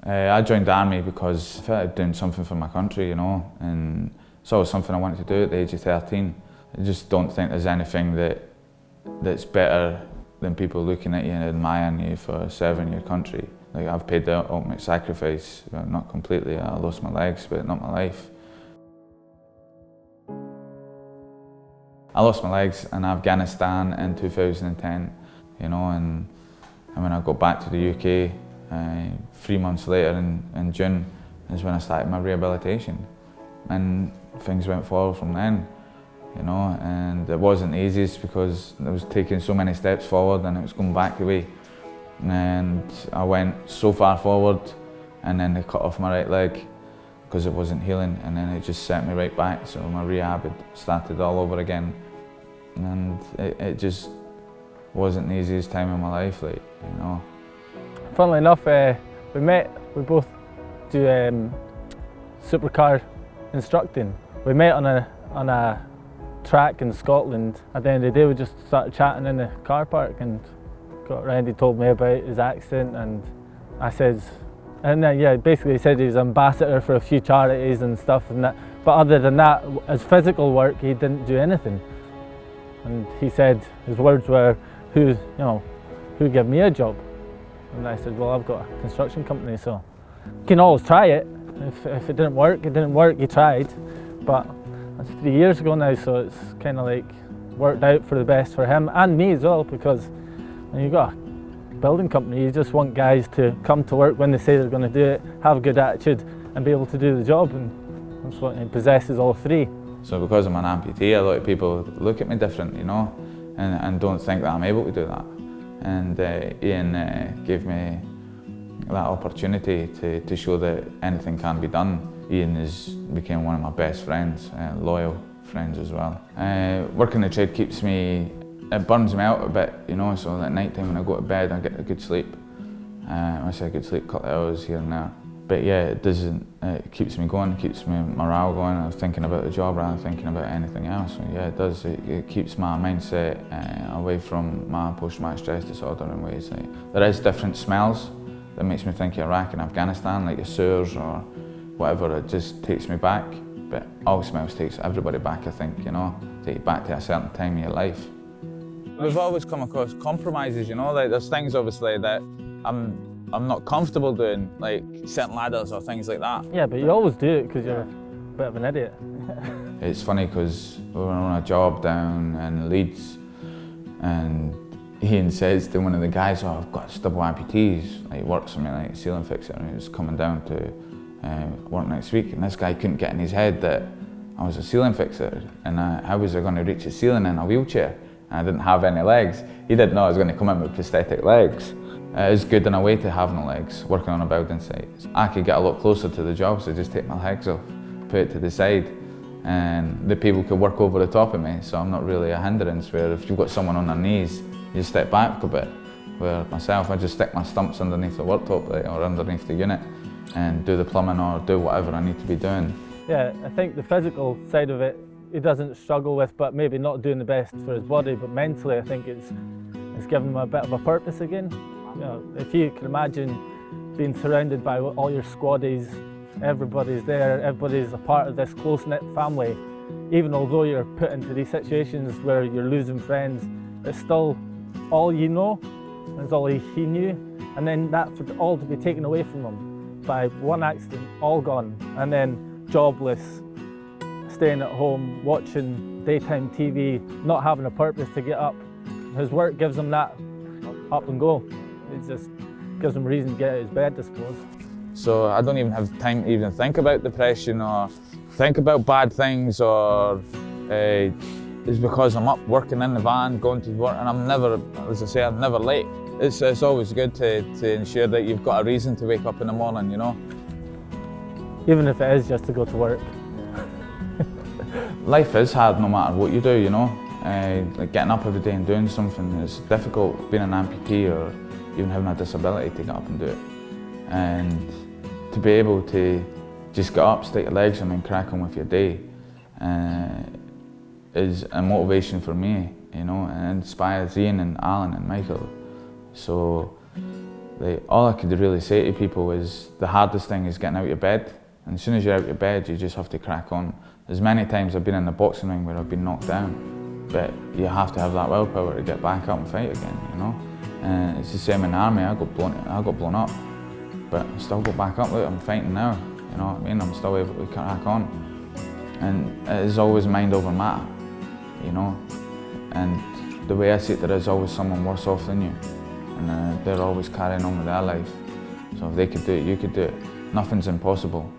I joined the army because I felt like doing something for my country, you know, and it's always something I wanted to do at the age of 13. I just don't think there's anything that's better than people looking at you and admiring you for serving your country. Like, I've paid the ultimate sacrifice, well, not completely, I lost my legs, but not my life. I lost my legs in Afghanistan in 2010, you know, and when I got back to the UK, 3 months later in June is when I started my rehabilitation, and things went forward from then, you know, and it wasn't the easiest because I was taking so many steps forward and it was going back away, and I went so far forward and then they cut off my right leg because it wasn't healing, and then it just sent me right back, so my rehab had started all over again, and it just wasn't the easiest time in my life, like, you know. Funnily enough, we both do supercar instructing. We met on a track in Scotland. At the end of the day, we just started chatting in the car park, and Randy told me about his accident, and I said, and yeah, basically he said he was ambassador for a few charities and stuff and that, but other than that, as physical work, he didn't do anything. And he said, his words were, who gave me a job? And I said, well, I've got a construction company, so you can always try it. If it didn't work, it didn't work, you tried. But that's 3 years ago now, so it's kind of like worked out for the best for him and me as well, because when you've got a building company, you just want guys to come to work when they say they're going to do it, have a good attitude and be able to do the job, and that's what he possesses, all three. So because I'm an amputee, a lot of people look at me different, you know, and don't think that I'm able to do that. And Ian gave me that opportunity to show that anything can be done. Ian became one of my best friends, loyal friends as well. Working the trade it burns me out a bit, you know, so at night time when I go to bed I get a good sleep. I say a good sleep, a couple of hours here and there. But yeah, it keeps me going, it keeps my morale going. I'm thinking about the job rather than thinking about anything else. So yeah, it does. It keeps my mindset away from my post-traumatic stress disorder in ways. Like, there is different smells that makes me think of Iraq and Afghanistan, like the sewers or whatever. It just takes me back. But all smells takes everybody back, I think, you know, take you back to a certain time in your life. We've always come across compromises, you know, like there's things obviously that I'm not comfortable doing, like setting ladders or things like that. Yeah, but you always do it because you're a bit of an idiot. It's funny because we were on a job down in Leeds, and Ian says to one of the guys, oh, I've got stubble amputees, like, he works for me, like a ceiling fixer, and he was coming down to work next week, and this guy couldn't get in his head that I was a ceiling fixer, and how was I going to reach a ceiling in a wheelchair? And I didn't have any legs. He didn't know I was going to come in with prosthetic legs. It's good in a way to have no legs, working on a building site. I could get a lot closer to the job, so just take my legs off, put it to the side, and the people could work over the top of me, so I'm not really a hindrance, where if you've got someone on their knees, you step back a bit. Where myself, I just stick my stumps underneath the worktop or underneath the unit and do the plumbing or do whatever I need to be doing. Yeah, I think the physical side of it, he doesn't struggle with, but maybe not doing the best for his body, but mentally I think it's given him a bit of a purpose again. You know, if you can imagine being surrounded by all your squaddies, everybody's there, everybody's a part of this close-knit family. Even although you're put into these situations where you're losing friends, it's still all you know, it's all he knew. And then that for all to be taken away from him by one accident, all gone, and then jobless, staying at home, watching daytime TV, not having a purpose to get up. His work gives him that up and go. It just gives him a reason to get out of his bed, I suppose. So I don't even have time to even think about depression or think about bad things, or it's because I'm up working in the van, going to work, and I'm never, as I say, I'm never late. It's always good to ensure that you've got a reason to wake up in the morning, you know. Even if it is just to go to work. Life is hard no matter what you do, you know. Like getting up every day and doing something is difficult, being an amputee or even having a disability, to get up and do it. And to be able to just get up, stick your legs and then crack on with your day is a motivation for me, you know, and inspires Ian and Alan and Michael. So all I could really say to people is the hardest thing is getting out of bed. And as soon as you're out of bed, you just have to crack on. There's many times I've been in the boxing ring where I've been knocked down, but you have to have that willpower to get back up and fight again, you know. And it's the same in the army. I got blown up, but I still got back up. Look, I'm fighting now. You know what I mean? I'm still able to crack on. And it is always mind over matter, you know. And the way I see it, there is always someone worse off than you, and they're always carrying on with their life. So if they could do it, you could do it. Nothing's impossible.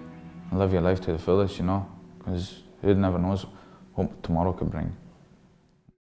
Live your life to the fullest, you know, because who never knows what tomorrow could bring.